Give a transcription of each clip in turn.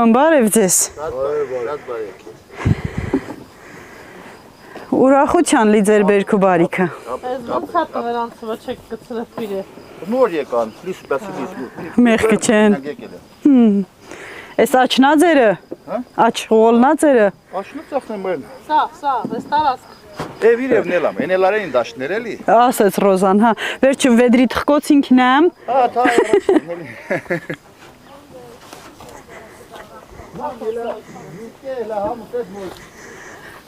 Տիկոն, բարև ձեզ։ Ուրախության լի ձեր բերքու բարիքը։ Նոր եկան, լույս բացի Մեղքը չեն։ Էս աչնա ձերը։ Աչ ողոլնա ձերը։ Աշնու ծախնեմ են։ Սա, այս տարածք։ Իրևն էլամ, են էլարեն դաշտներ էլի։ Ասեց Ռոզան, հա։ Վերջը վեդրի թխկոց ինքնամ։ Հա, թա առաջին էլի։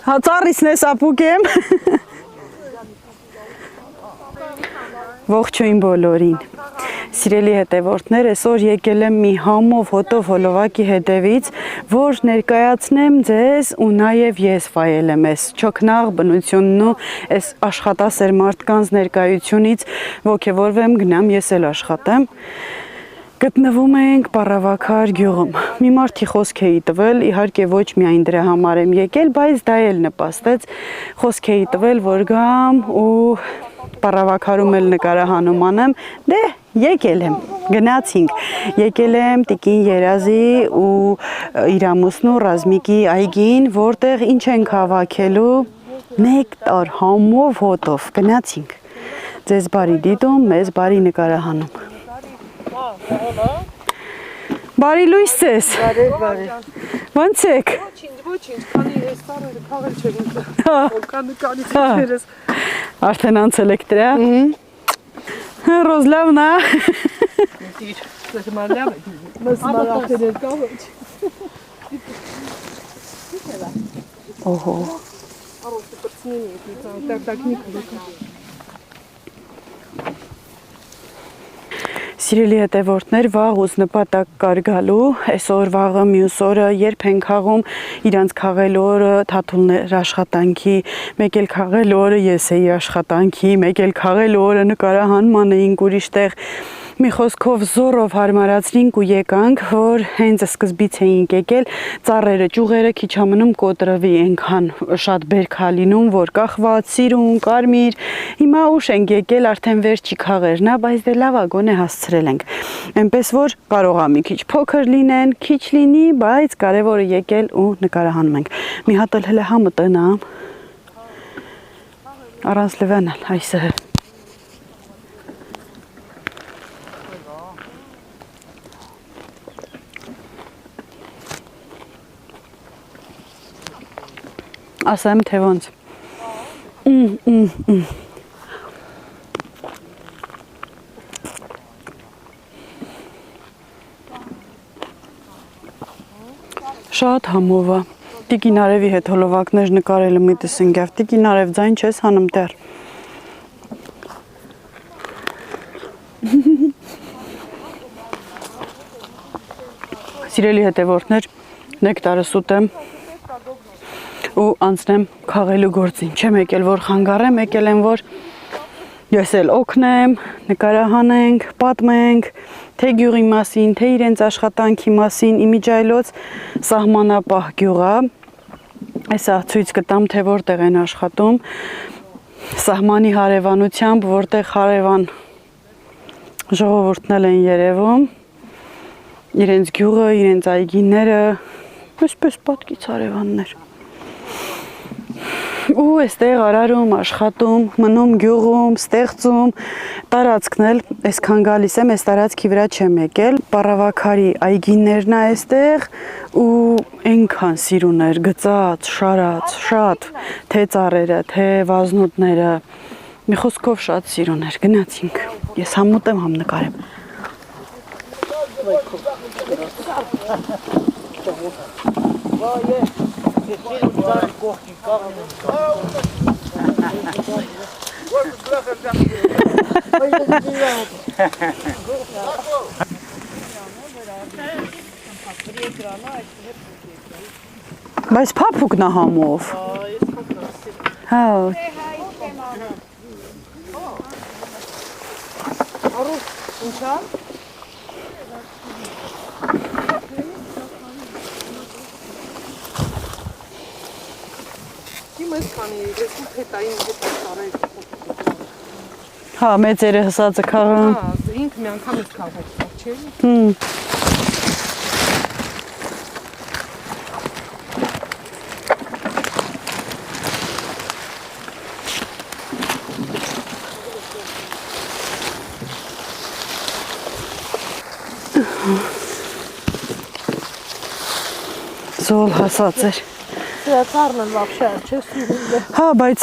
Հա ծառիսն ես ապուկեմ։ Ողջույն բոլորին։ Սիրելի հետևորդներ, այսօր եկել եմ մի համով հոտով հոլովակի հետևից, որ ներկայացնեմ ձեզ ու նաև ես վայել եմ այս չոքնաղ բնությունն ու այս աշխատասեր մարդկանց ներկայությունից ոգևորվեմ գնամ ես էլ աշխատեմ։ Գտնվում ենք Պառավաքար գյուղում։ Մի մարդի խոսք էի տվել, իհարկե ոչ միայն դրա համար եմ եկել, բայց դա էլ նպաստեց խոսք էի տվել, որ գամ ու Պառավաքարում էլ նկարահանում անեմ, դե եկել եմ, գնացինք, եկել եմ Տիկին Երազի ու իր ամուսնու Ռազմիկի այգին, որտեղ ինչ ենք հավաքելու, նեկտար համով հոտով, գնացինք, ձեզ բարի դիտում, մեզ բարի նկարահանում։ Բարի լույս ձեզ։ Բարի։ Ոնց եք։ Ոչինչ, քանի այս տարերը քաղել չեմ ուզում։ Կանի չերես։ Արդեն անցել եք դրա։ Ռոզ լավն է։ Դիր, սմալյամ է։ Մսմալախեր է կավոչ։ Օհո։ Արոստը պրծնին է, տակ-տակնիկ է։ Սիրելի հետևորդներ, վաղուց նպատակ կար գալու, այսօր վաղը մյուս օրը երբ են քաղում իրանց քաղելու օրը Թաթուլներ աշխատանքի, մեկ էլ քաղելու օրը ես էի աշխատանքի, մեկ էլ քաղելու օրը նկարահանման էինք ուրիշտեղ, մի խոսքով զորով հարմարացրինք ու եկանք, որ հենց սկզբից էինք եկել, ծառերը, ճյուղերը քիչ ամնում կոտրվի այնքան շատ բերք հալինում, որ կախված, սիրուն, կարմիր, հիմա ուշ ենք եկել, արդեն վերջի քաղերն է, բայց դե լավ է, գոնե հասցրել ենք, այնպես որ կարող է մի քիչ փոքր լինեն, քիչ լինի, բայց կարևորը եկել ու նկարահանում ենք, մի հատ էլ հələ համը տնամ, առանց լվանալ, այսը ասեմ թե ոնց շատ համով է Տիկին Արևի հետ հոլովակներ նկարելը միտս ընկավ Տիկին Արև ձայն չես հանում դեռ Սիրելի հետևորդներ նեկտարս ուտեմ ու անցնեմ քաղելու գործին, չեմ եկել որ խանգարեմ, եկել եմ որ ես էլ օգնեմ, նկարահանենք, պատմենք, թե գյուղի մասին, թե իրենց աշխատանքի մասին, իմիջայլոց սահմանապահ գյուղ է, այսա ցույց կտամ, թե որտեղ են աշխատում, սահմանի հարևանությամբ, որտեղ հարևան ժողովուրդն են երևում, իրենց գյուղը, իրենց այգիները, այսպես պատկից հարևաններ ու այստեղ արարում, աշխատում, մնում գյուղում, ստեղծում, տարածքն էլ այսքան գալիս եմ, այս տարածքի վրա չեմ եկել, Պառավաքարի այգիներն է այստեղ ու այնքան սիրուն էր, գծած, շարած, շատ, թե ծառերը, թե վազնուտները, մի խոսքով շատ սիրուն էր, գնացինք, ես համուտեմ համ նկարեմ։ Բայց փափուկն է համով։ Հա։ Արուս, ինչա՞։ Իմ ես քանի ես հետային հետարել։ Հա, մեծերը հսածը քաղան։ Հա, ինքը մի անգամ ես քաղաք, չէ՞։ Զոլ հասած էր։ Սրացարն են вообще չէ սիրուն։ Հա, բայց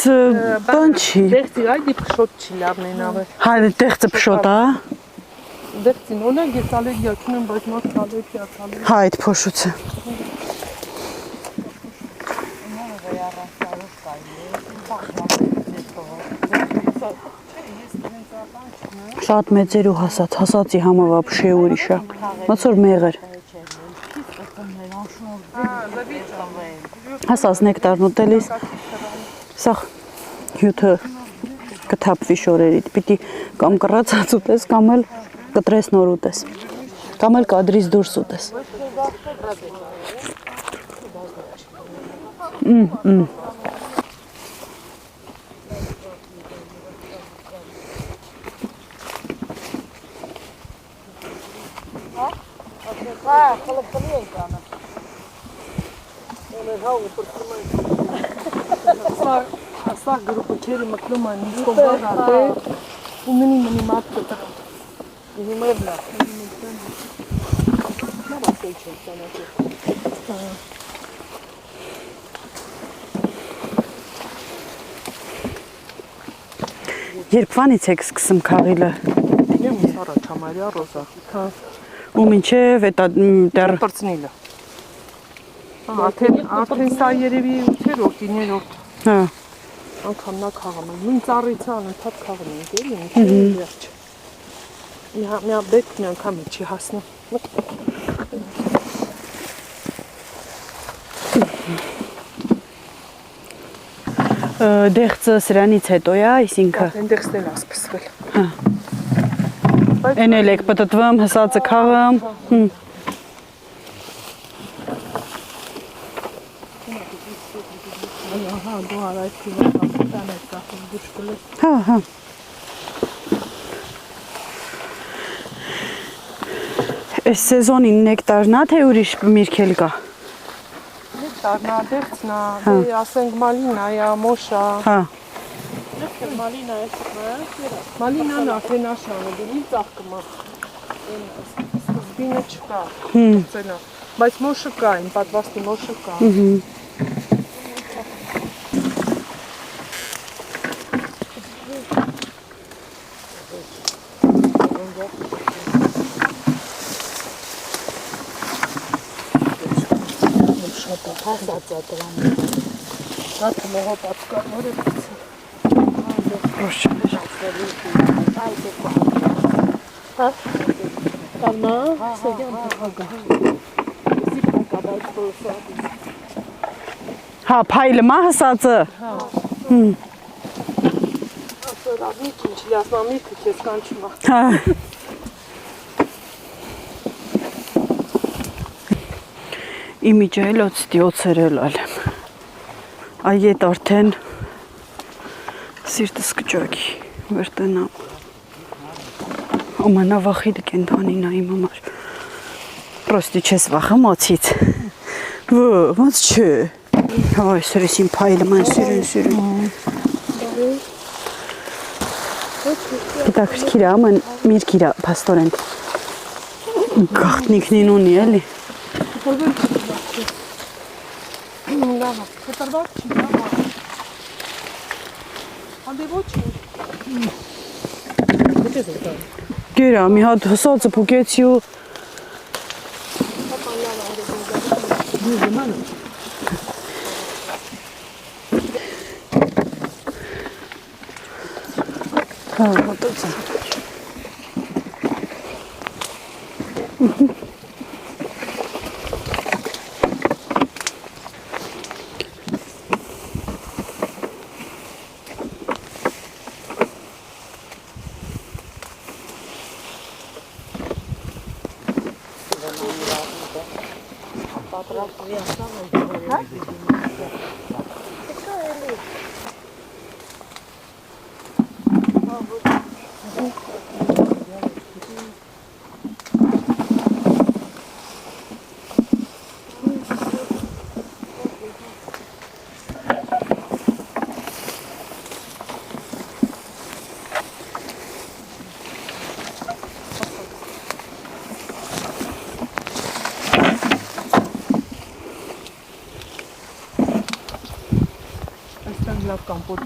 բան չի։ Դեղցի այդի փշոտ չի լավն են ավե։ Հա, տեղը փշոտ, հա։ Դեղցին ունեն ես ալերգիա չունեմ, բայց մոտ ալերգիա ցալի։ Հա, այդ փոշուցը։ Շատ մեծեր ու հասածի համը вообще ուրիշ է։ Ոնց որ մեղր։ Հասած նեկտարն ուտելիս։ Սա հյութը կթափվի շորերիդ։ Պիտի կամ կռացած ուտես, կամ էլ կտրես նոր ուտես։ Կամ էլ կադրից դուրս ուտես։ Asta grupul ceri măclum în comparate. Mini marcă ta. Ini merla. Nu mă știu ce înseamnă. Երբվանից եք սկսում քաղիլը։ Եմ առաջ համարյա ռոզա։ Հա։ Ու մինչև էտա դեռ Պրծնիլը։ Արդեն սա երևի 8-րդ, 9-րդ։ հա Անգամ նա քաղում է։ Նույն ծառից անընդհատ քաղում ենք, էլի, ինչի՞ վերջ։ Մի բեք մի անգամ չի հասնում։ դեղցը սրանից հետո է, այսինքն Այնտեղս էլ է սկսվել։ Էն էլ եք պտտվում, հսածը քաղում։ Ահա, դու արայք կիվան է կախում դուշկուլը։ Հա Այս սեզոնին նեկտարն է, թե ուրիշ միրգ էլ կա։ Նեկտարնա, դեղցնա, դե ասենք մալինա, մոշա։ Հա Մալինա է, մալինան արդեն աշանը, դու ծաղկմա։ Սկզբինը չկա, ծենա, բայց մոշը կա, իմ պատվաստի մոշը կա։ Հասած է դրան։ Հատը մողո պատկարները Պրոշ Հա, կարնա, սեգյան պահագա։ Եսի պակաբայք պրոսա։ Հա, փայլը մա հսածը։ Ասորա միք ինչ լասնա միքը կեզ կանչումա։ Հա Իմիջը էլ օծտի օծերել ալեմ։ Այդ արդեն սիրտս կճոքի, վերտնամ։ Ամանավախիտ կենթանին իմ համար։ Պրոստի չես վախում օծից։ Ոնց չէ։ Հայ, սրեսին փայլում են սյուրին։ Հետաքրքիր է, աման միրգ իրա պաստորեն։ Գաղտնիքնին ունի էլի։ Լավա, կտրված չի, լավա։ Անդե ոչ է։ Գետես է տան։ Գերա, մի հատ հսածը պուկեցի ու Հա, հատոցը։ կամպոտ։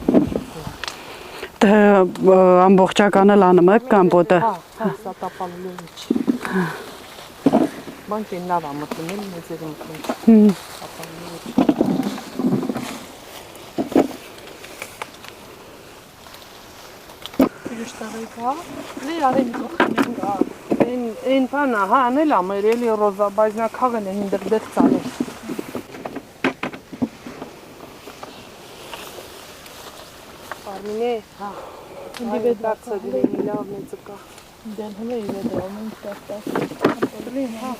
Դե ամբողջականը լանում եք կամպոտը։ Հա, սա տապալելու մեջ։ Բանկին լավ է մտնում, մեծերը մտնում։ Տապալելու մեջ։ Իշտարիկա, լի արեն գա։ Այն բանը, հա, անել ա մեր էլի ռոզա, բայց նա քաղեն են դրդեղ ծալու։ Արմինե, հա, ինձ վետ դարձը դրենի լավ մեծը կա։ Դեն հմե ի վետ ամեն ստաստաս։ Դրին, հա,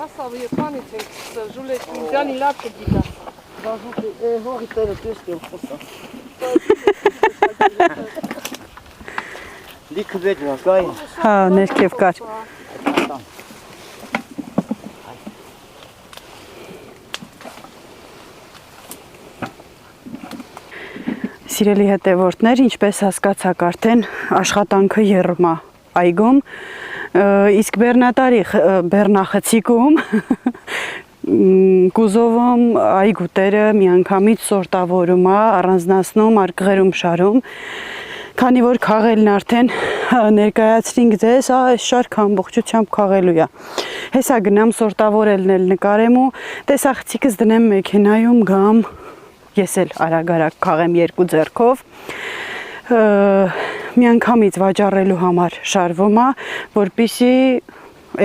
ասավ եփանից ենք ժուլետ ինձանի լավ կդիկա։ Բազուկի հողի տերը տեսքեմ խոսա։ Լիքը վետ վակայ։ Հա, ներքև կար։ Սիրելի հետևորդներ, ինչպես հասկացաք արդեն աշխատանքը եռում է այգում, իսկ բեռնախցիկում կուզովում այգու տերը միանգամից սորտավորում է, առանձնացնում, արկղերում շարում, քանի որ քաղելն արդեն ներկայացրինք ձեզ, այս շարքը ամբողջությամբ քաղելու է։ Հեսա գնամ սորտավորելն էլ նկարեմ ու տեսախցիկս դնեմ մեքենայում գամ, ես էլ արագ-արագ քաղեմ երկու ձեռքով, միանգամից վաճառելու համար շարվում է, որպեսզի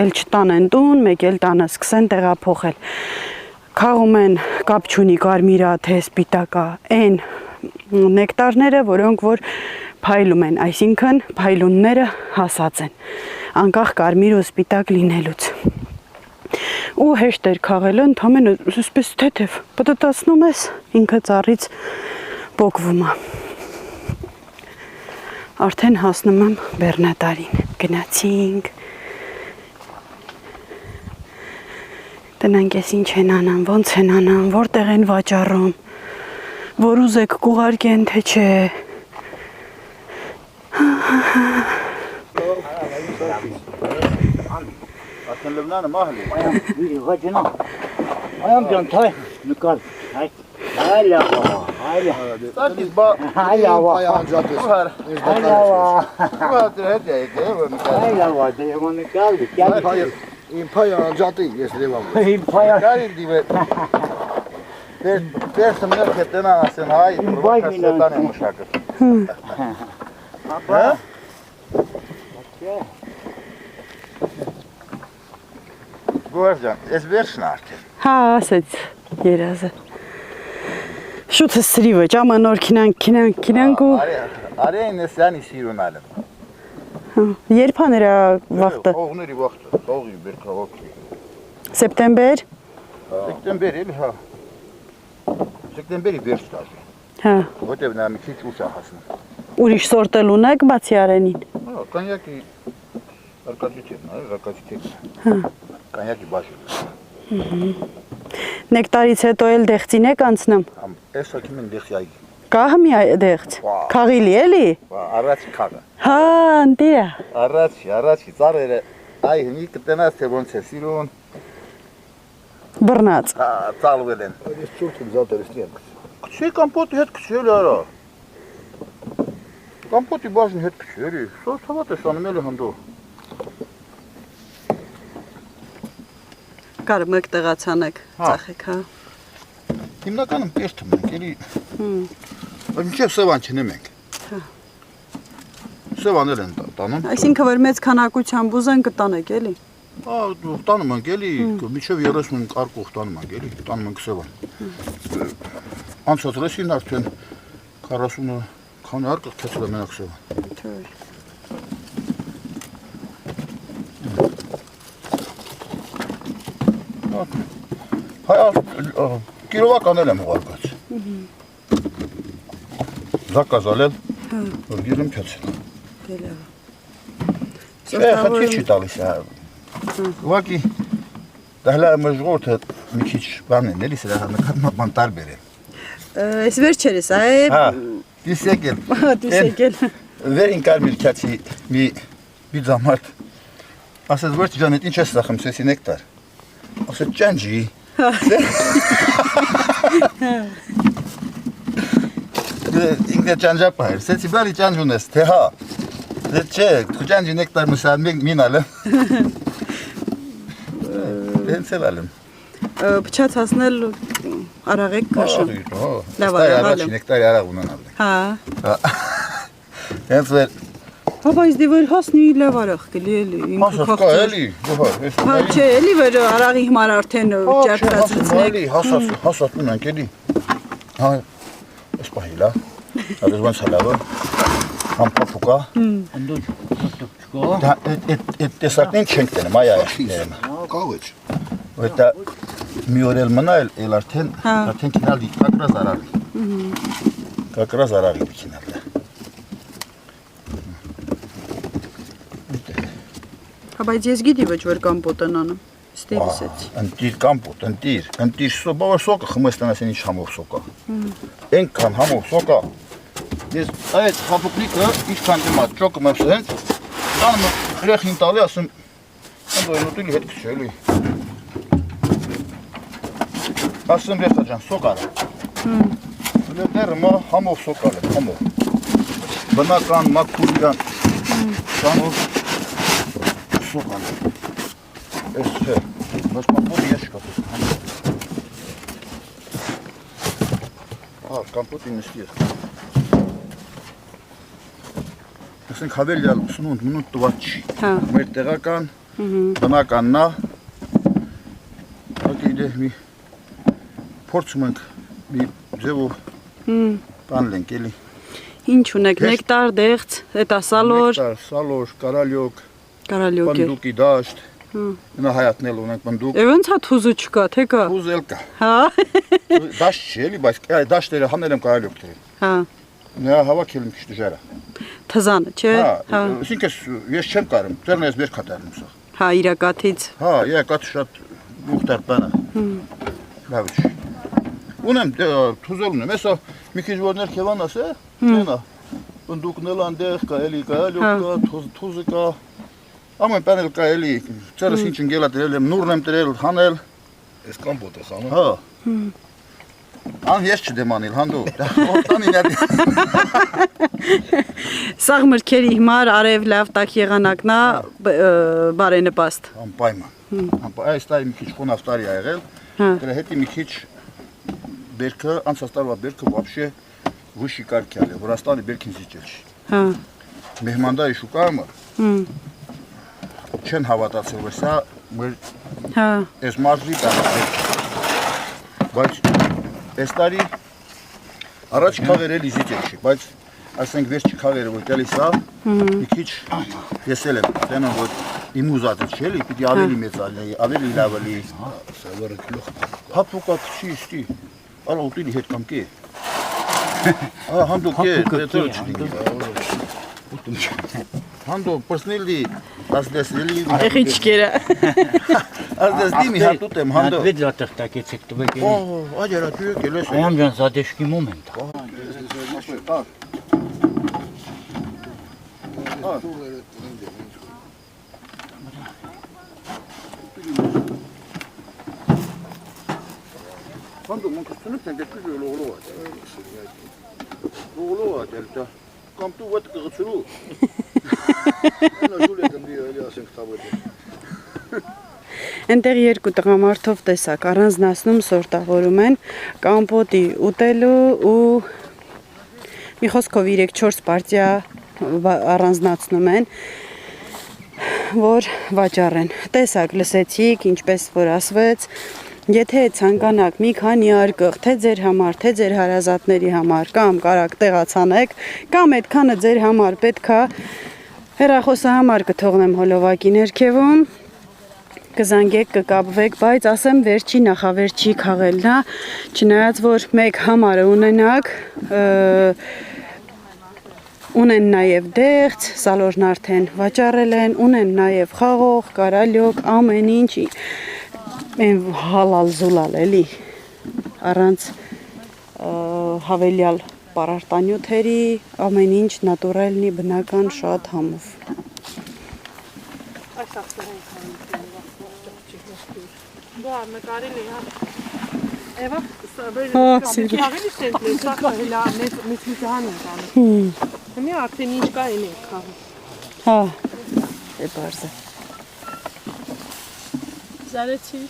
էլ չտանեն տուն, մեկ էլ տանը սկսեն տեղափոխել։ Քաղում են կապ չունի կարմիրա, թե սպիտակա, այն նեկտարները, որոնք որ փայլում են, այսինքն փայլունները հասած են, անկախ կարմիր ու սպիտակ լինելուց։ Ու հեշտ էր քաղելը, ընդամենը այսպես թեթև պտտացնում ես, ինքը ծառից պոկվում է։ Արդեն հասնում եմ բեռնատարին, գնացինք։ Տնանք ես ինչ են անան, ոնց են անան, որտեղ են վաճառում, որ ուզեք կուղարկեն, թե չէ։ Ասեն լվնանը մահլի։ Ayam can tay nukal. Hala hala. Biz ba Hala ayağın caddesi. Hala Bu kadar hediye ediyor. hala diye nukal. Gel Hayır. İmpayağın caddesi yeşili var. impaya. Gelin diye. Dersim ne ketten anasın hayır. Vay Kasetten milan. yumuşakır. Apa? Göreceğim. Ezbersin artık. Հա, ասեց երազը։ Շուտ սրիվը, ճամը նոր քինանք ու Arayın ne sen isiyorsun halim. երբ է նրա վաղտը։ Oğnuri vakti. Oğuyu bir kavak. Սեպտեմբեր։ Septemberi ha. Septemberi bir tutar. Հա, O da benim hiç uçakasın. ուրիշ սորտել ունեք բացի արենին։ Konyaki arkadaşı çekme, arkadaşı çekme. Konyaki başı. Նեկտարից հետո էլ դեղցին եք անցնում։ Am eski kimin dexyayı. Կահ մի դեղց։ Վա։ Քաղիլի էլի։ Araç kaga. Հա, ընտիրա։ Araç zarere. Ay ni kitena sebon sesirun. Բռնած։ Talvelen. Çurtum zaten isteyen. Şey kampot het küçüğü ara. Kampoti başın het küçüğü. So savat esanım eli hando. Կարում եք տեղացանեք, Հա։ ծախեք, հա։ Հիմնականում պերտում ենք, էլի։ Մինչև սևան չնեմ ենք։ Սևանել են տանում։ Այսինքն որ մեծ քանակությամբ ուզեն կտանեք, էլի։ Տանում ենք, էլի, մինչև 30 կարկող տանում ենք, էլի, տանում ենք սևան։ Անցածրեսին արդեն 40-ը քանի արկղ քեցել է մենակ սևան։ Թույլ։ Հայ կիրովակ անել եմ ուղարկած։ Զակազ ալել, որ գիրում քեցել։ Խնդիր չի տալիս է։ Ուղղակի դահլա մժղորդը մի քիչ բան են, էլի սրա նկատմամբ տարբեր է։ Այս վերջերս, այ Հա, դիսեկել։ դիսեկել։ Վերին կարմիր քացի մի զամարդ Ասես որ ջան, ինչ ես սախում, սեսի նեկտար։ Ասես ջանջի։ Ինքը ջանջապ է, սեցի բարի ջանջ ունես, թե հա։ Դե չէ, դու ջանջի նեկտար մսան մինալը։ Դենց էլ ալեմ։ Փչացածնել արաղեք կաշում։ Լավ է, առաջին նեկտարի արաղ ունենալ։ Հա։ Հենց վեր Հա, բայց դե որ հասնի լավ արաղ կլի էլի։ Հասած կա էլի, Հա, չէ, էլի որ արաղի հիմար արդեն ճարտացուցնեք։ Հասած ունենք էլի։ Հա, ես պահիլա։ Ադես ոնց հալավը։ Համ պապուկա։ Ընդուք չկա։ Դա այդ տեսակն չենք տենում, այ այ։ Կավեջ։ Որտա մի օր էլ մնա էլ արդեն քինալի կակրազ արարի։ Կակրազ արարի քինալը։ Հա, բայց ես գիտի ոչ որ կամպոտ են անում, ստերիս էց։ Ընտիր կամպոտ, ընտիր սոբա, որ սոկը խմեստանաս են ինչ համով սոկա։ Ենքան համով սոկա։ Ես այդ խապուկնիկը ինչքան դիմաց ճոկը մեպս հենց, տանը հրեխին տալի ասում, ընդո են ուտիլի հետ քչը էլի։ Ասում ռեխա ջան, սոկ արա։ Դերը մա համով սոկալ է, համով։ Բնական, մակուրյան, համով սոկալ է։ Ես չէ, բայց կամպոտի ես չկատում, համով։ Հա, կամպոտի նստի ես։ Ասենք հավելյալ 88 մինուտ տված չի։ Մեր տեղական, բնականն է, դե մի փորձում ենք մի ձևով բան լենք էլի։ Ինչ ունեք, նեկտար, դեղց, էտա սալոր։ Նեկտար, սալոր, կարալյոկ, Կարալյոկ է։ պնդուկի դաշտ, նա հայատնել ունենք պնդուկ։ Է ոնց հա թուզու չկա, թե կա։ Թուզ էլ կա։ Հա։ Դաշտ չի էլի, բայց դաշտերը հանել եմ կարալյոկ թրել։ Հա։ Նա հավաքել եմ քիչ դժվար է։ Թզանը, չէ։ Հա, այսինքն ես չեմ կարում, դեռ ես մեր կատարում սա։ Հա, իրակաթից։ Հա, եկած շատ ուխտար բան է։ Լավ չի։ Ունեմ թուզել ունեմ, հեսա մի քիչ որ ներքևան ասե, նենա։ Պնդուկն էլ անդեղ կա, էլի կարալյոկ կա, թուզը կա։ Ամեն բան էլ կա էլի, ծերս ինչ ընկելա դրել եմ, նուրն եմ դրել, հանել։ Ես կամպոտ ես անում։ Հա։ Ան ես չդեմանիլ, հանդու։ Որտանի նյարդի։ Սաղ մրքերի հիմար արև լավ տակ եղանակնա բարենպաստ։ Անպայման։ Այս տարի մի քիչ խոնավ տարի ա եղել, դրա հետի մի քիչ բերքը, անցած տարվա բերքը вообще վշի կարգյալ է, Վրաստանի բերքին զիջել չի։ Հա։ Մեհմանդայի շուկայում չեն հավատացել, որ սա մեր այս մարզի բան է։ Բայց այս տարի առաջ քաղեր էլի զիջել չի, բայց ասենք վերջի քաղերը որ տալիս է, մի քիչ եսել եմ, տենան որ իմ ուզածը չի էլի, պիտի ավելի մեծ ալի, ավելի լավ ալի։ Սա վրը գլուխ։ Փափուկա քչի ստի, ալա ուտիլի հետ կամ կե։ Հանդու կե, դետել չդինգի։ Հանդու պրսնիլի, ասդեսնիլի։ Եղիչկերը։ Ասդեսնի մի հատ ուտեմ, հանդու։ Դվեդ լատեղ տակեցեք տվեք էլի։ Աջերա դու եկել ես։ Այամ ջան զադեշկի մոմենտ։ Հանդու մոնքստունուք են դեպի լողլող է։ Լողլող է դելտա։ Կամ դու ոտ կղծրու։ Նա ժուլը դմի էլի ասենք տավետ։ Այնտեղ երկու տղամարդով տեսակ առանձնացնում սորտավորում են կամպոտի ուտելու ու մի խոսքով 3-4 պարտիա առանձնացնում են, որ վաճառեն։ Տեսակ լսեցիք, ինչպես որ ասվեց, եթե ցանկանաք մի քանի արկղ, թե ձեր համար, թե ձեր հարազատների համար, կամ կարաք տեղացանեք, կամ այդքանը ձեր համար պետքա հեռախոսահամար կթողնեմ հոլովակի ներքևում, կզանգեք, կկապվեք, բայց ասեմ վերջի նախավերջի քաղելն է, չնայած որ մեկ համարը ունենաք, ունեն նաև դեղց, սալորն արդեն վաճառել են, ունեն նաև խաղող, կարալյոկ, ամեն ինչ հալալ զուլալ էլի, առանց հավելյալ պարարտանյութերի, ամեն ինչ նատուրալնի բնական շատ համով։ Այս ասել Բա նկարել է, հա։ Էվա, Հա, քաղելի սենտլի, սա հելա մեծ հան են կանը։ Հիմի արդեն ինչ կա էլ ենք քաղել։ Հա, է բարձր։ Զարեցի։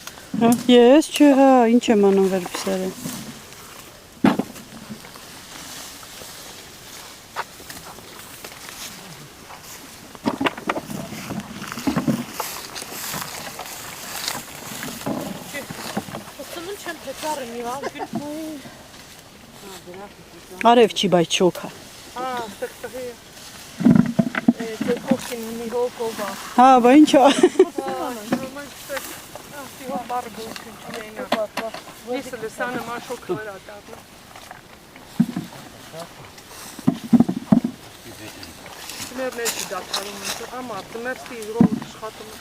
Հա, ես չէ, հա, ինչ եմ անում վերբիսարը։ Արև չի, բայց չոքա։ Ստեղծղի կողքին ունի հոգովա։ Հա, բա ինչա։ Հո բարբու չունենա։ Ես լսանը մաշոք վրա դառնա։ Մերներ չի դարձարում ինձ, ամար, դմերստի ռոլ աշխատում։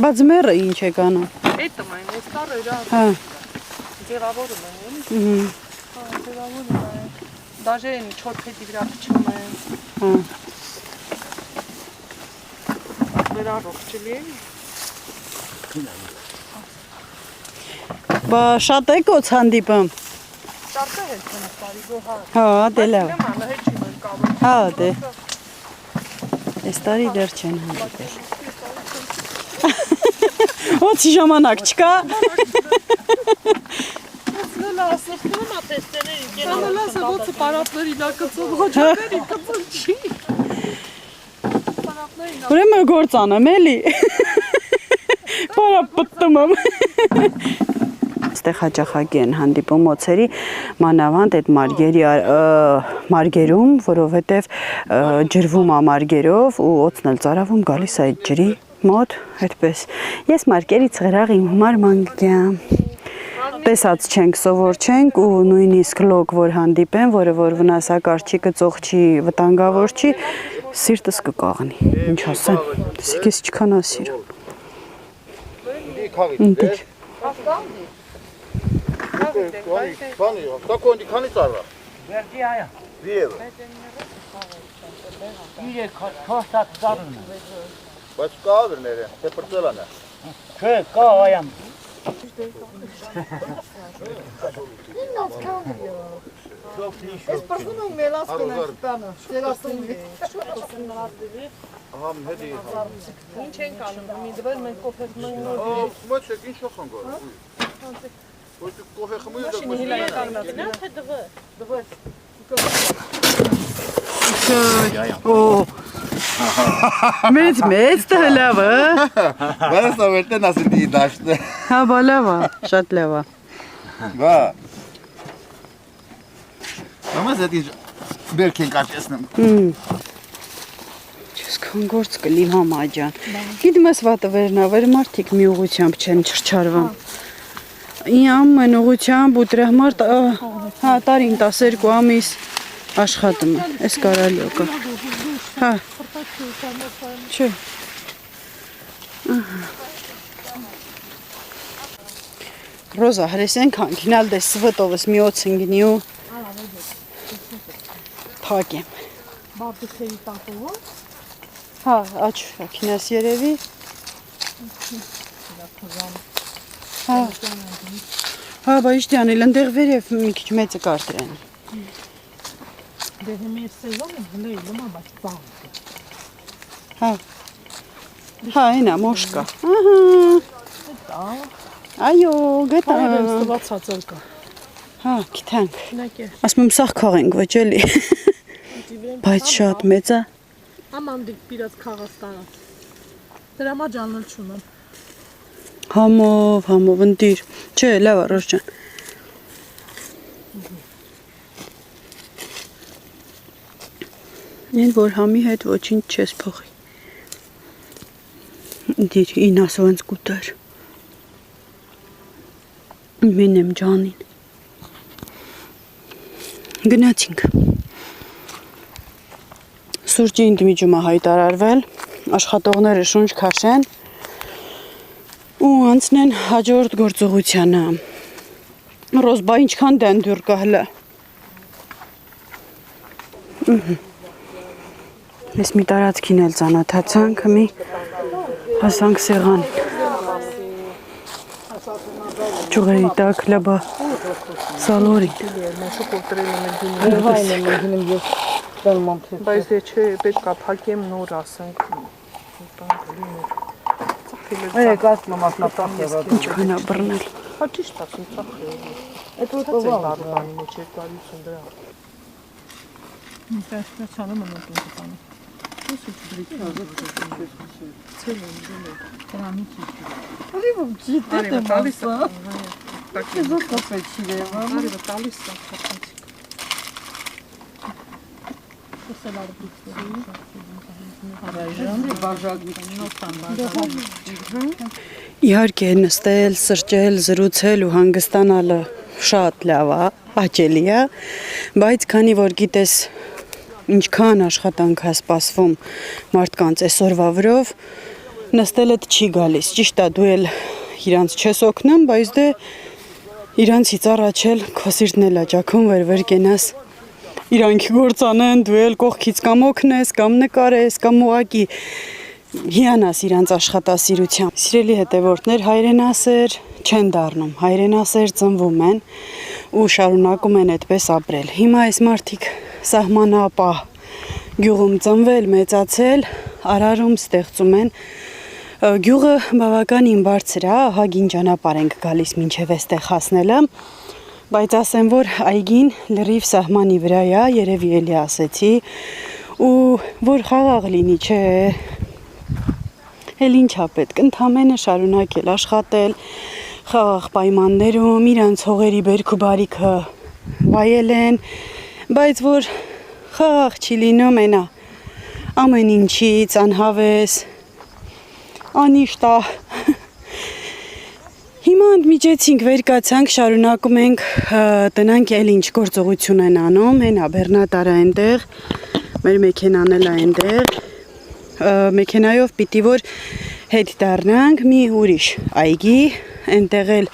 Բայց մերը ինչ է կանում։ Էտը մայն, ես տարը իրա Հա, ձևավորում են, էլի։ Հա, ձևավորում են։ Դաժե են չորքետի վրա փչում են։ հա։ Վերառող չլի էլի։ Բա շատ եկոց հանդիպում։ Տարտը հետ չնս բարի գոհա։ Հա, դե լավ։ Նեման հետ չի մեն կավոր։ Հա, դե։ Այս տարի դեռ չեն հանդիպել։ Ոչի ժամանակ չկա։ Սամալասը ոցը պարապների նա կծում, հոջաների կծում չի։ Ուրեմն գործ անեմ, էլի։ Պարապ պտտում եմ։ Այստեղ հաճախակի են հանդիպում օձերի, մանավանդ այդ մարգերում, որովհետև ջրվում է մարգերով ու օձն էլ ծարավում գալիս այդ ջրի մոտ, այդպես։ Ես մարգերի ցղրաղ իմ համար մանգամ։ Տեսած չենք, սովոր չենք ու նույնիսկ լոկ որ հանդիպեն, որը որ վնասակար չի, կծող չի, վտանգավոր չի, սիրտս կկաղնի։ Ինչ ասեմ, սիկես չքան ասիրում։ Ընտիր։ Կակոնդի քանի ծառա։ Վերջի այա։ Վիև։ Իրե քոստակ ծառն։ Բայց կա ավերները, թե պրծելան է։ Չէ, կա այամ։ Es persona me las con el plano. Te las tengo. Ահա հետի։ Ինչ ենք անում, մի դվեր մենք կոֆետ մենք նոր Ոչ, ինչ շոխան գոր։ Ոչ կոֆե խմույը դա։ հիլա է կանգնած։ Օ։ Մեծ տհլավը։ Բայց ավերտեն ասի դաշտը։ Հա, բա լավ է, շատ լավ է։ Բա։ Մամաս դա բերքեն կաչեսնեմ։ Չսքան գործ կլի համա ջան։ Գիտեմ ես վատը վերնավեր մարդիկ մի ուղությամբ չեն չրչարվում։ Ամեն ուղությամբ ու դրա համար հա տարին 12 ամիս աշխատում է։ Էս կարալիո կա։ Հա։ Չէ։ Ռոզա, հրեսեն քանքինալ դες սվտովս մի օցնգնիու։ Թակեմ։ Բաբուսերի տակովը։ Հա, աչ, քինաս երևի։ Հա։ Հա, բա իշտի անել, ընդեղ վերև մի քիչ մեծը կարտրեն։ Դե հիմի սեզոնը հլեի լմա, բայց բան։ Հա։ Հա, այնա, մոշկա։ Ահա։ Այո, գտա։ Այդպես ստվացած կա։ Հա, գիտենք։ Նայկե։ Ասում եմ սաղ քաղենք, ոչ էլի։ Բայց շատ մեծ է։ Աման դիք պիրած Խաղաստանը։ Դրա մա ջանել չունեմ։ Համով, ընտիր։ Չէ, լավ է, Ռոզ ջան։ Են որ համի հետ ոչինչ չես փոխի։ Ընտիր, ին ասվանց կուտար։ Մեն եմ ջանին։ Գնացինք։ Սուրճի ընդմիջումը հայտարարվել, աշխատողները շունչ քաշեն ու անցնեն հաջորդ գործողությանը։ Ռոզ, բա ինչքան դանդուր կա հլը։ Ես մի տարածքին էլ ծանոթացանք, մի հասանք սեղանին։ Ճուղերի տակ լաբա սալորի։ Մենշու կոտրել եմ գինի։ Երվային եմ գինում ես դալմամ թե։ Բայց դե չէ, պետք է փակեմ նոր ասենք։ Այո, կասնա մասնապան եղավ։ Ինչ գնա բռնել։ Հա ճիշտ ասում, ծախի։ Այդ Դա ո՞վ բարբանի մեջ էր գալիս ընդրա։ Ինքն ցանում եմ տանը։ Ալիվում ջիտ Արի տալիս է։ Ես ո՞վ կասեցի եմ։ Արի տալիս է։ Իհարկե նստել, սրճել, զրուցել ու հանգստանալը շատ լավ է, հաճելի է, բայց քանի որ գիտես ինչքան աշխատանք է սպասվում մարդկանց այսօրվա վրով, նստելդ չի գալիս։ Ճիշտ է, դու էլ իրանց չես օգնում, բայց դե իրանցից առաջ էլ քո սիրտն էլ աջակում վեր կենաս իրանքի գործանեն, դու էլ կողքից կամ օգնես, կամ նկարես, կամ ուղակի հիանաս իրանց աշխատասիրությամբ։ Սիրելի հետևորդներ, հայրենասեր չեն դառնում, հայրենասեր ծնվում են ու շարունակում են այդպես ապրել։ Հիմա այս մարդիկ սահմանապահ գյուղում ծնվել, մեծացել, արարում ստեղծում են։ Գյուղը բավականին բարձր է, ահագին ճանապարհ ենք գալիս մինչև այստեղ հասնելը, բայց ասեմ, որ այգին լրիվ սահմանի վրա է, երևի էլի ասեցի, ու որ խաղաղ լինի, չէ, էլ ինչա պետք, ընդամենը շարունակել աշխատել, խաղաղ պայմաններում, իրանց հողերի բերք ու բարիքը վայել են, բայց որ խաղաղ չի լինում այնա ամեն ինչից անհավես, անիշտա։ Հիմա ընդմիջեցինք, վեր կացանք, շարունակում ենք տնանք էլ ինչ գործողություն են անում, հենա բեռնատարը այնտեղ, մեր մեքենան էլ այնտեղ, մեքենայով պիտի որ հետ դառնանք մի ուրիշ այգի, այնտեղ էլ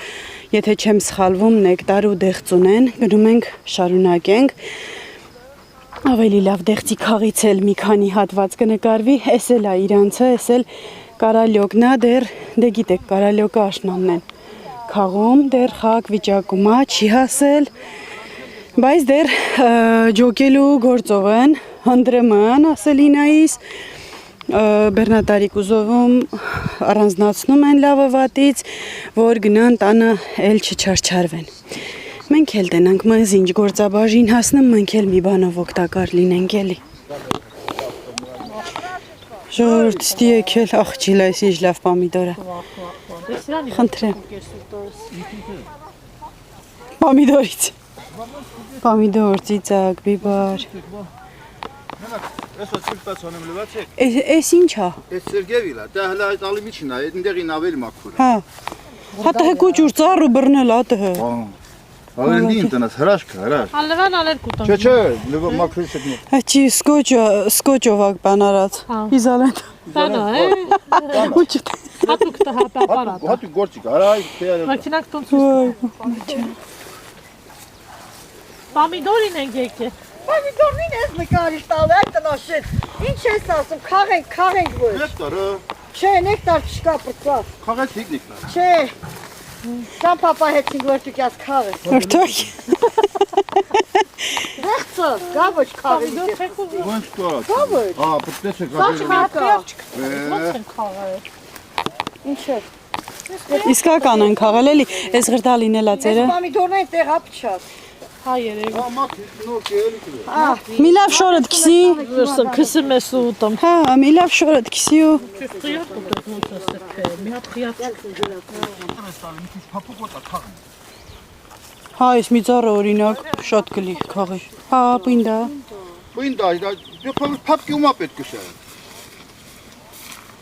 եթե չեմ սխալվում նեկտար ու դեղց ունեն, գնում ենք շարունակենք, ավելի լավ դեղցի քաղից էլ մի քանի հատված կնկարվի, էս էլ է իրանցը, էս էլ կարալյոկն է, դեռ դե գիտեք կարալյոկը աշնանն են քաղում, դեռ խաղ վիճակում է, չի հասել, բայց դեռ ջոկելու գործով են, հնդրմն ասելինայիս, բեռնատարի կուզովում առանձնացնում են լավը վատից, որ գնան տանը էլ չչարչարվեն։ Մենք էլ տենանք մեզ ինչ գործաբաժին հասնում, մենք էլ մի բանով օգտակար լինենք էլի։ Ժողովուրդ ստի եկել, աղջիլ այս ինչ լավ պամիդոր է։ Խնդրեմ։ Պամիդորից։ Պամիդոր, ծիծակ, բիբար։ Ես ոչինչ չանեմ լվացեք։ Էս ինչ է։ Էս Սերգեյվիլա, դա հələ այդ ալիմիչն է, այնտեղին ավելի մաքուր։ Հա։ Հատը կուճուր ծառ ու բռնել ատը։ Ավելի ինտենաս հրաշք, հրաշք։ Ալվան ալեր կուտան։ Չէ, լվա մաքրից է։ Հաչի սկոճով ակ բանարած։ Իզալենտ։ Տանա, Ուչը։ հատուկ տա ապարատ։ Հատուկ գործիկ, արայ, թե Մաքինակ տոնց։ Պամիդորին ենք եկել։ Պամիդորին ես նկարիչ տալու այդ տնաշեն։ Ինչ ես ասում, քաղենք ոչ։ նեկտարը, Չէ, նեկտար չկա պրծավ։ խաղացիկ նեկտար։ Չէ։ Կամ պապա հետին գործիկ ես քաղը։ Արդյոք։ Դեղցը, գա ոչ քաղը։ Ոնց կա։ Գա ոչ։ Ա, պտեսը Հակա։ Ինչ է։ Իսկական են քաղել էլի, այս գրդալին էլա Ես ծերը։ պամիդորն են տեղ ապչած։ Հա երևի։ Ա, մաքրից նոր կելի կլի։ Մի լավ շորդ քսի։ Քսում ես ուտում։ Հա, մի լավ շորդ քսի ու Խիատ ուտում ոնց է սրբե։ Մի հատ խիատ։ հա, այս մի ծառը օրինակ շատ կլի քաղի։ Հա, պինდა։ Պինდა, դու փապկի ումա պետք է շա։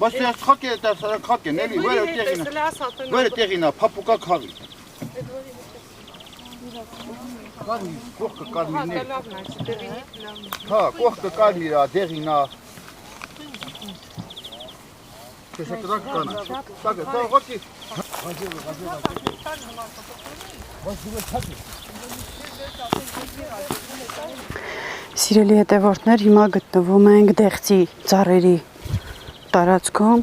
Բայց ես խակե դա խակե, նելի, վերը տեղինա, փապուկա խաղի։ Կարմիր, կողքը կարմիրներ։ Հա, կողքը կարմիրա, դեղինա։ Տեսակրակ կանա։ Տակը, դա ղոքի։ Սիրելի հետևորդներ, հիմա գտնվում ենք դեղցի ծառերի տարածքում։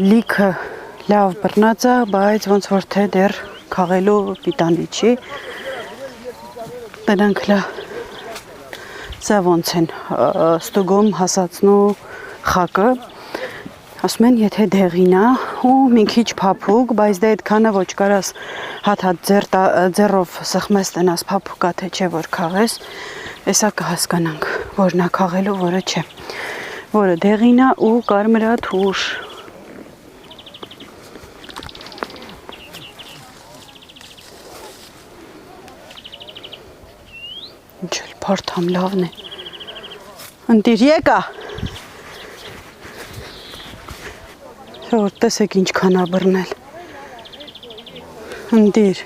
Լիքը լավ բռնած է, բայց ոնց որ թե դեռ քաղելու պիտանի չի։ Նրանք լա սա ոնց են ստուգում հասածնու խակը։ Ասում են, եթե դեղին է ու մի քիչ փափուկ, բայց դե այդքանը ոչ կարաս հատ-հատ ձեռով սխմես տնաս փափուկ է թե չէ որ քաղես, հեսա կհասկանանք, որն է քաղելու, որը չէ։ Որը դեղին է ու կարմրա թուշ։ Ինչ էլ փարթամ լավն է։ Ընտիր եկա։ Որ տեսեք ինչքան է բռնել։ Ընտիր։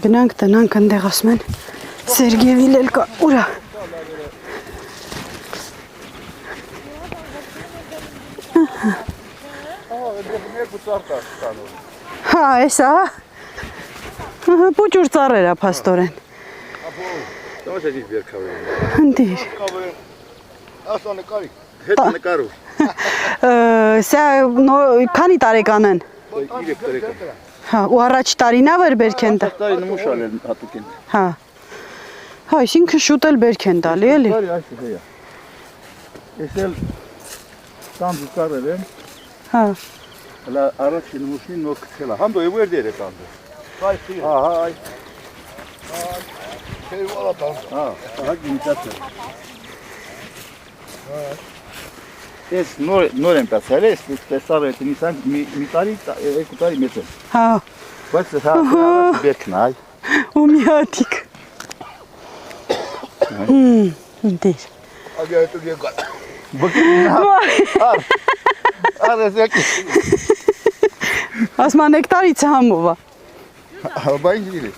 Գնանք տնանք ընդեղ ասում են Սերգեյին էլ կա, ուրա։ Հա, էսա։ Պուճուր ծառեր է փաստորեն։ Ընտիր։ Ասա նկարի, հետ նկարու։ Սա քանի տարեկան են։ 3 տարեկան։ Հա, ու առաջ տարին է որ բերք են տա։ Տարի նմուշալ են հատուկ են։ Հա։ Հա, այսինքն շուտ էլ բերք են տալի, էլի։ Տարի այս է։ Ես էլ տանձ կարել եմ։ Հա։ Հələ առաջ նմուշնին նոր կցել է։ Հանդո է վեր դեր է տանձը։ Ահա, այ։ Քեյվալա տանձ։ Հա, հա գինտացը։ Ես նոր եմ տացել, ես տեսավ այդ նիսան մի տարի, 2 տարի մեծ է։ Հա։ Բայց հա բերքն այ։ Ու մի հատիկ։ Ընտիր։ Ագա հետո եկա։ Արես եկի։ Ասմա նեկտարից համով է։ Բա ինչ դիրի։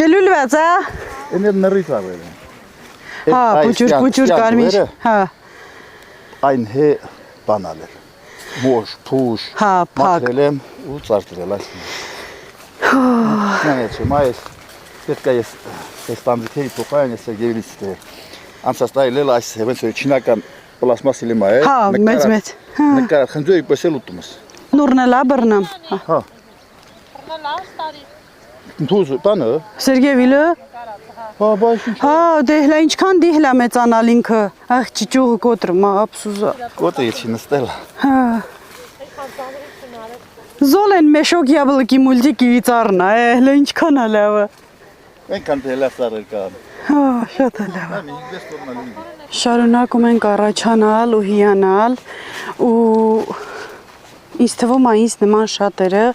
Ճլուլված է։ Էներ նռից արվել են։ Հա, պուճուր կարմիր։ Հա։ Այն հե բանալել։ Մոշ, փուշ, Հա, փակ։ մաքրել եմ ու ծարտրել այս։ Նայեցի, մայես պետք է ես տանդիթեի փոխային ես Սերգեյից դե։ Անցած տարի լել այս հենց չինական պլաստմասի լեմա է։ Հա, մեծ։ Նկար խնձոյի պես էլ ուտում ես։ Նուրնը լա բռնամ։ Հա։ Թուզ տանը։ Սերգեյը։ Հա, բայց ինչ։ Հա, դե հլա ինչքան դիհլա մեծանալ ինքը։ Ախ, ճիճուղը կոտրում, ափսուզա։ Կոտը եչի նստել։ Հա։ Զոլեն մեշոկ յաբլկի մուլտիկի ծառնա, հլա ինչքան է լավը։ Այնքան դելա սարել կան։ Հա, շատ է լավ։ Ամի ինքս տորնալ ինձ։ Շարունակում ենք առաջանալ ու հիանալ ու ինձ թվում է ինձ նման շատերը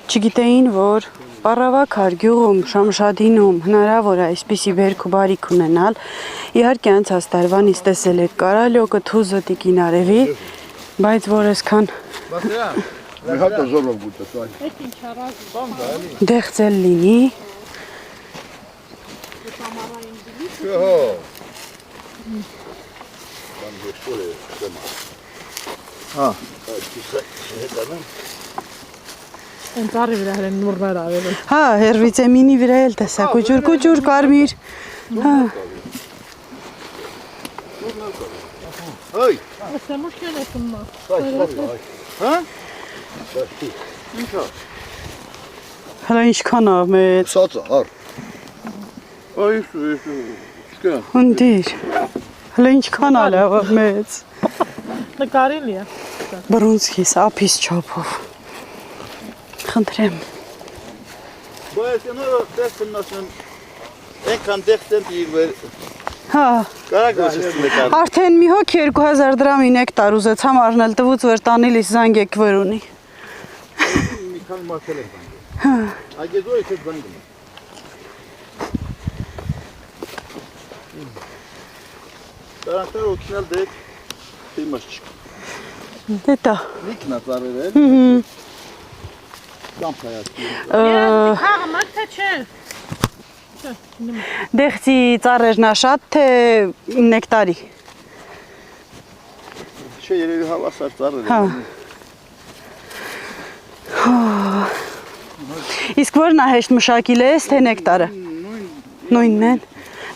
չգիտեին, որ Պարավաքար գյուղում, Շամշադինում հնարավոր է այսպիսի բերք ու բարիք ունենալ։ Իհարկե անցած տարվան ինձ տեսել եք կարալյոկը, թուզը, տիկին արևի, բայց որ այսքան Մի հատ զորով գուտես այ։ դեղծել լինի։ Հա։ Հա, Են ծառի վրա հենց նուրներ ավել։ Հա, հերվիցեմինի վրա էլ տեսա, կուճուր կարմիր։ Հա, այ, Ասա մուշկեն է սումա։ հա։ հլա ինչքան է մեծ։ Սածա, հար։ Այ, շկա։ Ընտիր, հլա ինչքան է լավը մեծ։ Նկարելի է։ Բրունսկիս, ափիս չափով։ Խնդրեմ։ Բայց նորը տեսնեմ ասեմ, այնքան դեղտեն դիվեր։ Հա, Կարակ ոչինչ նկար։ արդեն մի հոգ 2000 դրամի նեկտար ուզեցամ առնել տվուց վեր տանիլիս զանգեք վեր ունի։ Մի քան մաքրել եմ։ Հա, Ագեզոյի հետ զանգում։ Տարանտար օգնել դեք թիմաշ։ դե տա։ Լիքնա ծառերել։ Կամ հայացքի։ Հաղը մատ չէ։ Դեղցի ծառերն է շատ, թե նեկտարի։ Չէ, երևի հավասար ծառեր։ Հա։ Իսկ որն է հեշտ մշակիլ ես, թե նեկտարը։ Նույնն են։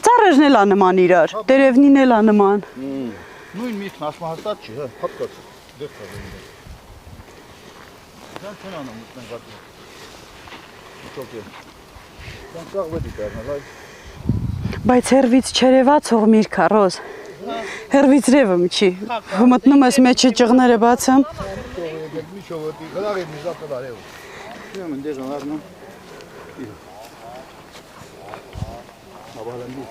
Ծառերն էլ է նման իրար, տերևնին էլ է նման։ Նույն միտքն ասում հաստատ չի, հա, հատկաց։ Դեռ չեն անում մտնենք ատի։ Չոքե։ Դեռ կաղվետի կառնալ, այ։ Բայց հերվից չերևացող միրգ է, Ռոզ։ Հերվից ռևը չի։ Մտնում ես մեջը ճղները բացում։ Միջովոտի, գլաղի մի զապել արև։ Չեմ ընդեղ անարնում։ Աբալանդի։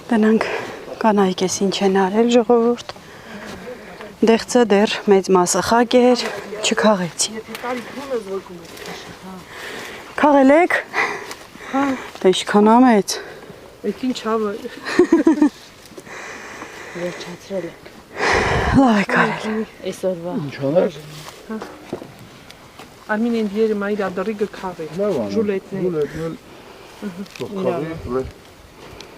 Տնանք կանայք ես ինչ են արել ժողովուրդ։ Դեղցը դեռ մեծ մասը խակ էր, չքաղեցին։ Քաղել եք։ Դե ինչքան ամեց։ Այդ ինչ հավը։ Վերջացրել եք։ Լավ եք արել։ Այսօրվա։ Ինչ աներ։ Արմինեն դերը մայր ադրիգը քավի։ Ժուլետն։ Ժուլետն։ Խաղի, վեր։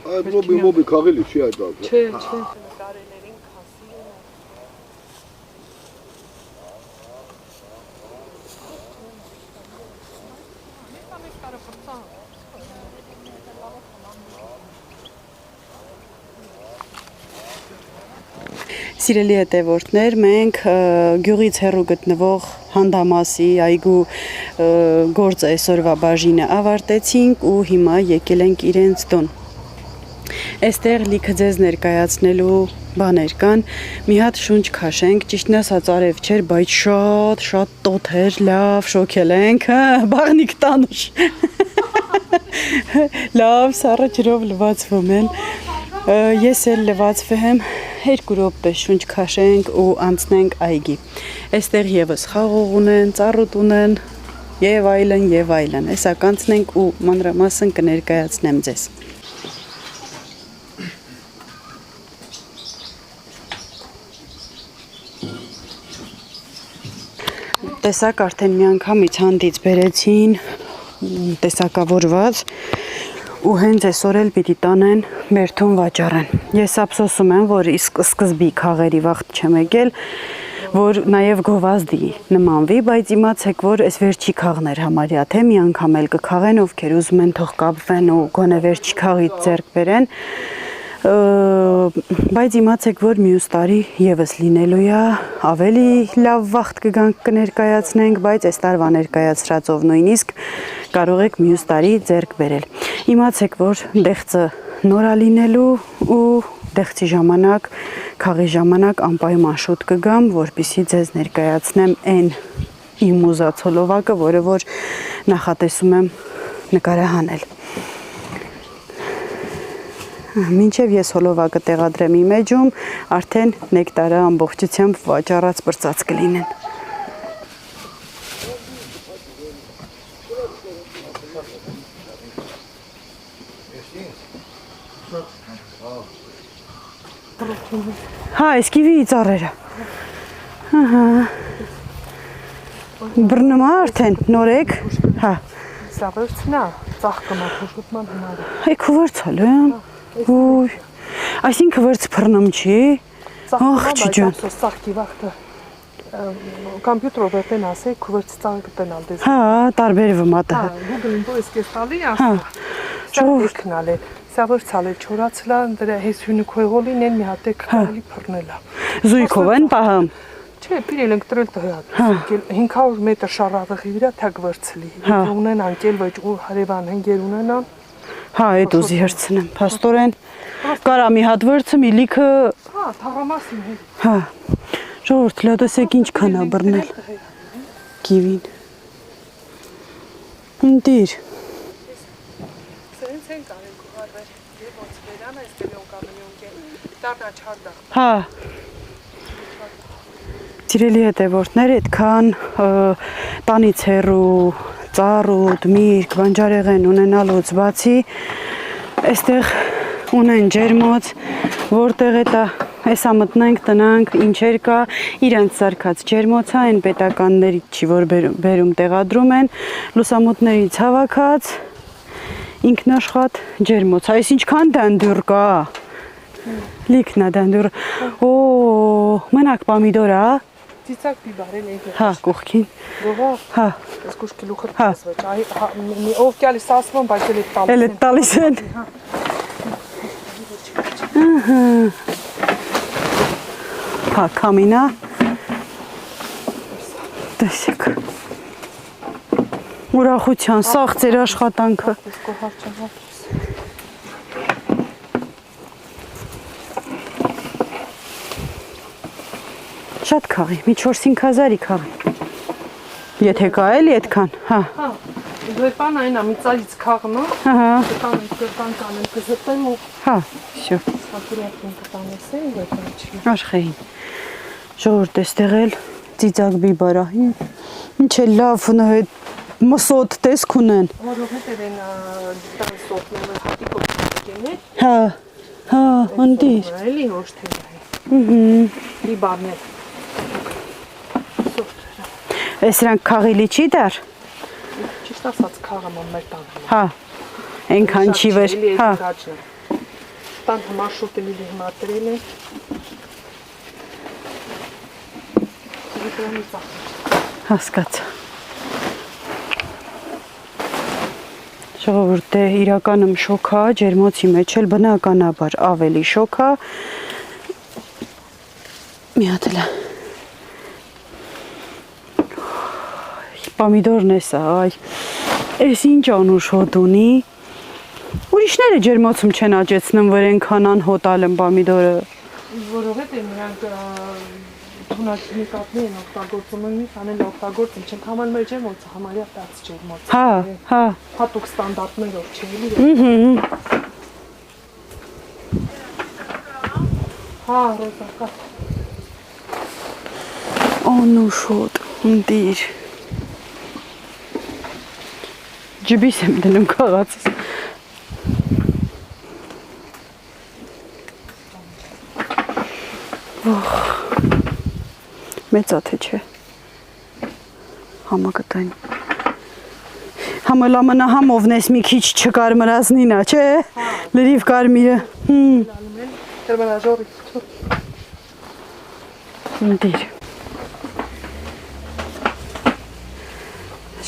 Այ մոբի քաղելի չի այդ ակը։ Չէ։ Սիրելի հետևորդներ, մենք գյուղից հեռու գտնվող Հանդամասի այգու գործը այսօրվա բաժինը ավարտեցինք ու հիմա եկել ենք իրենց տուն։ Այստեղ լիքը ձեզ ներկայացնելու բաներ կան։ Մի հատ շունչ քաշենք, ճիշտն ասած արև չէր, բայց շատ տոթ էր, լավ շոքել ենք, բաղնիկ տանուշ։ Լավ սառը ջրով լվացվում են։ Ես էլ լվացվեմ 2 րոպե շունչ քաշենք ու անցնենք այգի։ Այստեղ եւս խաղող ունեն, ծառուտ ունեն եւ այլն եւ այլն։ Հեսա կանցնենք ու մանրամասն կներկայացնեմ ձեզ։ Տեսակ արդեն մի անգամից հանդից բերեցին տեսակավորված ու հենց այսօր էլ պիտի տանեն Բերդուն վաճառեն։ Ես ափսոսում եմ, որ իսկ սկզբի խաղերի վաղտ չեմ եկել, որ նաև գովազդի նմանվի, բայց իմացեք, որ այս վերջի խաղներ համարյա թե մի անգամ էլ կխաղեն, ովքեր ուզում են թող կապվեն ու գոնե վերջի խաղից ձեռք բերեն, բայց իմացեք, որ մյուս տարի եւս լինելու է, ավելի լավ վաղտ կգանք կներկայացնենք, բայց այս տարվա ներկայացրածով նույնիսկ կարող եք մյուս տարի ձեռք բերել։ Իմացեք, որ դեղցը նորա լինելու ու դեղցի ժամանակ, խաղի ժամանակ անպայման շուտ կգամ, որպեսզի ձեզ ներկայացնեմ այն իմ ուզած հոլովակը, որը որ նախատեսում եմ նկարահանել։ Մինչև ես հոլովակը տեղադրեմ իմ էջում, արդեն նեկտարը ամբողջությամբ վաճառած պրծած կլինեն։ Հա, այս կիվի ծառերը։ Ահա։ Բռնում արդեն նորեկ։ Հա։ Սա վերցնա, ծաղկը մաթոշուտման հնարը։ Այ քվրցալ եմ։ Ուй։ Այսինքն վրց բռնում չի։ Աղջի ջան։ Ծաղկի վաղտը կոմպյուտերով են ասել, քվրց ծաղկը տնալ դες։ Հա, տարբերվում է դա։ Հա, Google-ին դու ես կստալի ասա։ Ճուղքնալ է։ Սա վերցալ է չորացլա, դրա հեսյունի քույղոլին են մի հատ է քալի բռնելա։ Զույգով են պահում։ Չէ, իրել ենք տրել տհյակ։ 500 մետր շարավղի վրա թակ վերցլի։ Ունեն անկել ոչ ու հարևան հնգեր ունենան։ Հա, այդ ուզի հրցնեմ, փաստորեն կարա մի հատ վերցեմ, իլիքը։ Հա, թաղամասին հետ։ Հա։ Ժողովուրդ, լադասեք ինչքան է բռնել։ Կիվին։ Դիր։ Սենց են կարեն կուղարվեր, և ոնց վերան այս բելյոն կամելյոն կեն, դարնա չարդաղ։ Հա։ Սիրելի հետևորդներ, այդքան տանից հեռու, ծառուտ, միրգ, բանջարեղեն ունենալուց բացի, այստեղ ունեն ջերմոց, որտեղ էտա հեսա մտնենք, տնանք, ինչեր կա, իրանց սարքած ջերմոցա, այն պետականներից չի, որ բերում տեղադրում են, լուսամուտներից հավաքած, ինքնաշխատ ջերմոց, այս ինչքան դանդյուր կա, լիքնա դանդյուր, մնակ պամիդոր ա, Ծիծակ բիբարել ենք։ հա, կողքին, Գողա, հա, ես կուշ կիլու խրպաս վեչ, ով կյալի սասվում, բայց էլ էլ տալիս են, Հա, կամինա։ Տեսեք։ Ուրախության, սաղ ձեր աշխատանքը։ Շատ քաղի, մի 4-5 հազարի քաղի։ Եթե կա էլի այդքան, հա։ Հա, դեպան այնա մի ծայից քաղնա։ Ահա, Դեպան կանեմ կզտեմ ու հա, всё։ սակուրյակին կտանեսեն, դեպան չի։ Աշխեհին։ Ժողովուրդ էստեղ էլ ծիծակ բիբարա։ Ինչ է լավ մսոտ տեսք ունեն։ Որովհետև են դան սոթները հատիկով կենի։ Հա, հա, ընդիր։ Էլի ոչ թե։ Բիբարներ։ Սրանք քաղիլի չի դար։ Ճիշտ ասած քաղը մեր տանը։ Հա, այնքան չի վեր, հա։ Տան մարշրուտը մի հիմա տրել է։ Հասկացա։ Ժողովուրդ է իրականում շոքա, ջերմոցի մեջ էլ բնականաբար ավելի շոքա։ Մի հատ էլ պամիդորն է սա, այ, ես ինչ անուշ հոտ ունի, ուրիշները ջերմոցում չեն աճեցնում, որ ենքան անհոտալ են պամիդորը։ Որովհետև նրանք թունակիմիկատներ են օգտագործում, նույնիսկ անել օգտագործում, չենք համարում մեր ջերմոցը համարյա 10 ջերմոց։ Հա, հա։ Հատուկ ստանդարտներով չէ, էլի։ Հա, ռոզակա։ Անուշ հոտ, ընդիր։ Ջբիս եմ դնում քաղացս։ Մեծա թե չէ։ Համակտային։ Համըլամնա համովնես մի քիչ չկար մրազնինա, չէ։ Լրիվ կարմիրը։ Տերմանաժորի։ Ընդիր։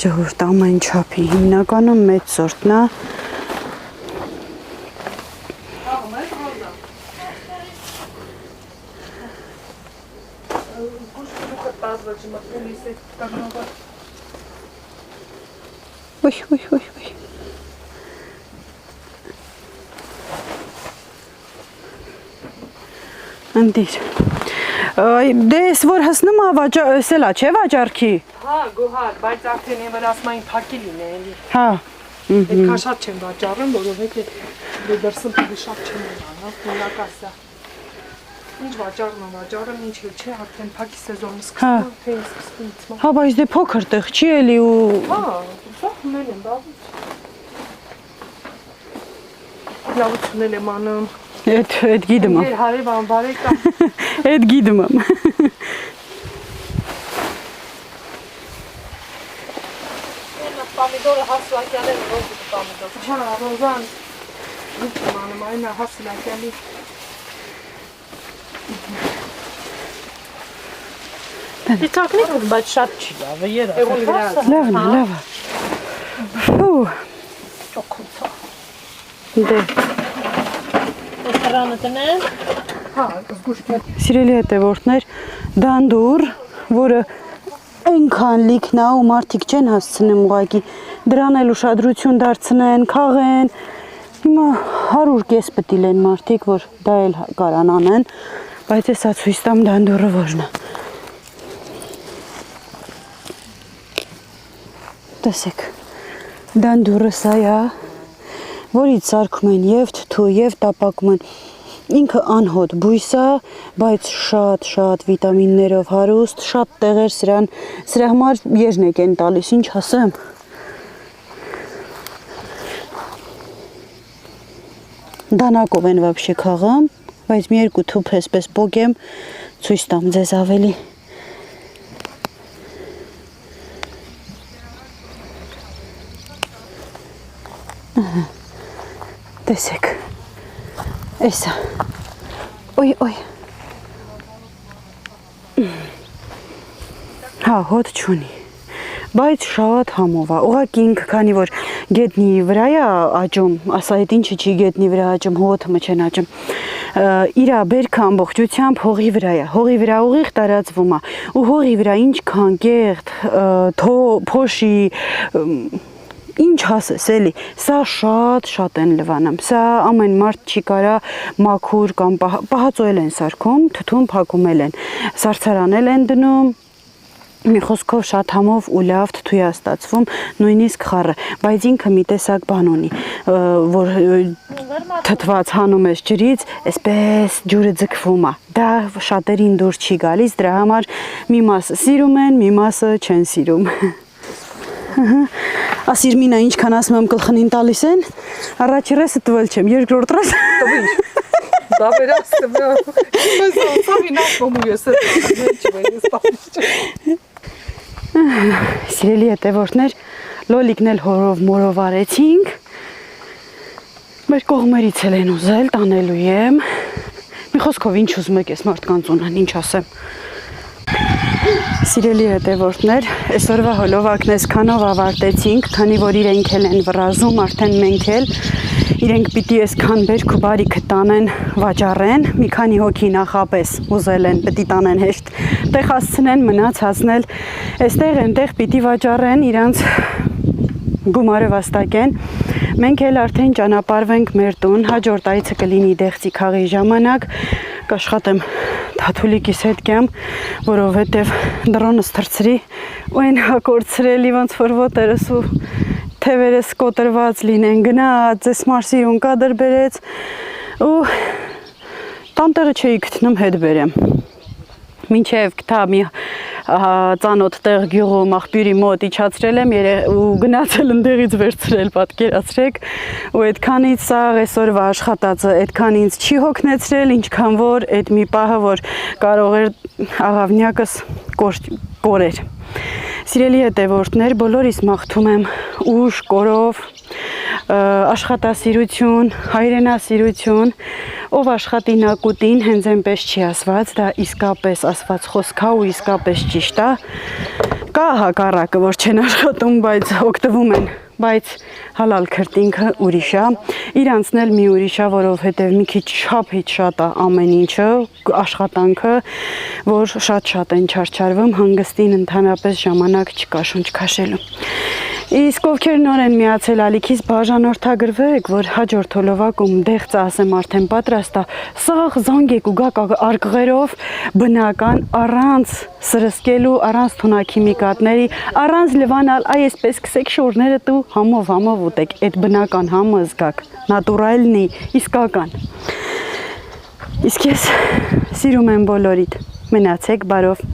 Ժողովուրդ ամեն չափի, հիմնականում մեծ սորտնա։ Ոյ։ Ընդիր։ Դե ես որ հասնում սելա չէ վաճառքի։ Հա, գոհար, բայց արդեն եմ ասմային փակիլին է էլի։ Հա։ Այդքան շատ չեմ վաճառում, որովհետև դե դրսում դե շատ չեմ անում, մոնակասա։ Ինչ վաճառում, ինչ չէ, արդեն փակի սեզոնը սկսվում, թե սկսվում։ Հա, բայց դե փոքր տեղ չի էլի ու Հա, մեն եմ բաղուց։ Լավությունել եմ անում։ Էդ գիդում եմ։ Էր հարևան բարեկա։ Էդ գիդում եմ։ Պամիդորը հասլակյալը ռոզի պամիդոր։ Հա, ռոզան։ Ինչ եմ անում, այնա հասլակյալի։ Դիցակներ ու բայց շատ չի լավ է երա։ Լավն է, լավ է։ Ֆու։ Ճոքոթա։ Դե, Ռեստորանը տնեն։ Հա, զգուշ։ սիրելի հետևորդներ, դանդուր, որը այնքան լիքն է ու մարդիկ չեն հասցնում ուղղակի դրան էլ ուշադրություն դարձնեն, քաղեն։ Հիմա 100 կես պետք են մարդիկ, որ դա էլ կարան անեն, բայց էսա ցույց տամ դանդուրը որն է։ Տեսեք, դանդուրը սա է, որից սարքում են և թթու, և տապակում են, ինքը անհոտ բույս է, բայց շատ վիտամիններով հարուստ, շատ տեղեր սրա համար եզնեք են տալիս, ինչ ասեմ։ Դանակով են վաբշե քաղամ, բայց մի երկու թուփ էսպես բոգեմ, ցույց տամ ձեզ ավելի։ Տեսեք, էսա, ոյ, հա, հոտ չունի, բայց շատ համով է, ուղղակի ինքը քանի որ գետնի վրա է աճում, ասա այդ ինչը չի գետնի վրա աճում, հոտը չեն աճում, իր բերքը ամբողջությամբ հողի վրա է։ Հողի վրա ուղիղ տարածվում է ու հողի վրա ինչքան կեղտ, փոշի, ինչ ասես էլի, սա շատ են լվանում, սա ամեն մարդ չի կարա մաքուր կամ պահածոել են սարքում, թթուն փակումել են, սարցարանել են դնում, մի խոսքով շատ համով ու լավ թթու է ստացվում, նույնիսկ խառը, բայց ինքը մի տեսակ բան ունի, որ թթված հանում ես ջրից, այսպես ջուրը ձգվում է, դա շատերին դուր չի գալիս, դրա համար մի մասը սիրում են, մի մասը չեն սիրում։ Ասիր մինա ինչքան ասում եմ գլխնին տալիս են, առաջ ռեսը տվել չեմ, երկրորդ ռես Da verasem ya. Kimse inanmamıyorsa Սիրելի հետևորդներ, լոլիկն էլ հորով մորով արեցինք, մեր կողմերից էլ են ուզել, տանելու եմ, մի խոսքով ինչ ուզում եք ես մարդկանց ունեն, ինչ ասեմ։ Սիրելի հետևորդներ, այսօրվա հոլովակն այսքանով ավարտեցինք, քանի որ իրենք էլ են վրազում, արդեն մենք էլ իրենք պիտի այսքան բերք ու բարիքը տանեն, վաճառեն, մի քանի հոգի նախապես ուզել են, պիտի տանեն հեշտ տեղ հասցնեն, մնացածն էլ այստեղ այնտեղ պիտի վաճառեն, իրանց գումարը վաստակեն։ Մենք էլ արդեն ճանապարհվենք մեր տուն, հաջորդ այցը կլինի Դեղցի խաղի ժամանակ, կաշխատեմ Թաթուլիկիս հետ կեմ, որովհետև դրոնս թրցրի ու այն հակորցրելի ոնց որ ոտերս ու թևերս կոտրված լինեն, գնաց, ես մարսիրուն կադր բերեց ու տանտեղը չէի գտնում հետ բերեմ։ Մինչև գտա մի ծանոթ տեղ գյուղում աղբյուրի մոտ իջացրել եմ ու գնացել ընդեղից վերցրել, պատկերացրեք, ու այդքանից սա այսօրվա աշխատածը այդքան ինձ չի հոգնեցրել, ինչքան որ այդ մի պահը, որ կարող էր աղավնյակս կորեր։ Սիրելի հետևորդներ, բոլորիս մաղթում եմ ուժ, կորով, աշխատասիրություն, հայրենասիրություն, ով աշխատի նա կուտին, հենց այնպես չի ասված, դա իսկապես ասված խոսք է ու իսկապես ճիշտ է։ Կա հակառակը, որ չեն աշխատում, բայց օգտվում են, բայց հալալ քրտինքը ուրիշ է, իրանցն էլ մի ուրիշ է, որովհետև մի քիչ շափից շատ է ամեն ինչը, աշխատանքը, որ շատ են չարչարվում, հանգստին ընդհանրապես ժամանակ չկա շունչ քաշելու։ Իսկ ովքեր նոր են միացել ալիքից, բաժանորդագրվեք, որ հաջորդ հոլովակում դեղծը ասեմ արդեն պատրաստ է, սաղ զանգեք ու գաք արկղերով բնական, առանց սրսկելու, առանց թունաքիմիկատների, առանց լվանալ, այսպես կսեք շորները տու համով ուտեք, այդ բնական համը զգաք, նատուրալնի, իսկական։ Իսկ ես սիրում եմ բոլորիդ, մնացեք բարով։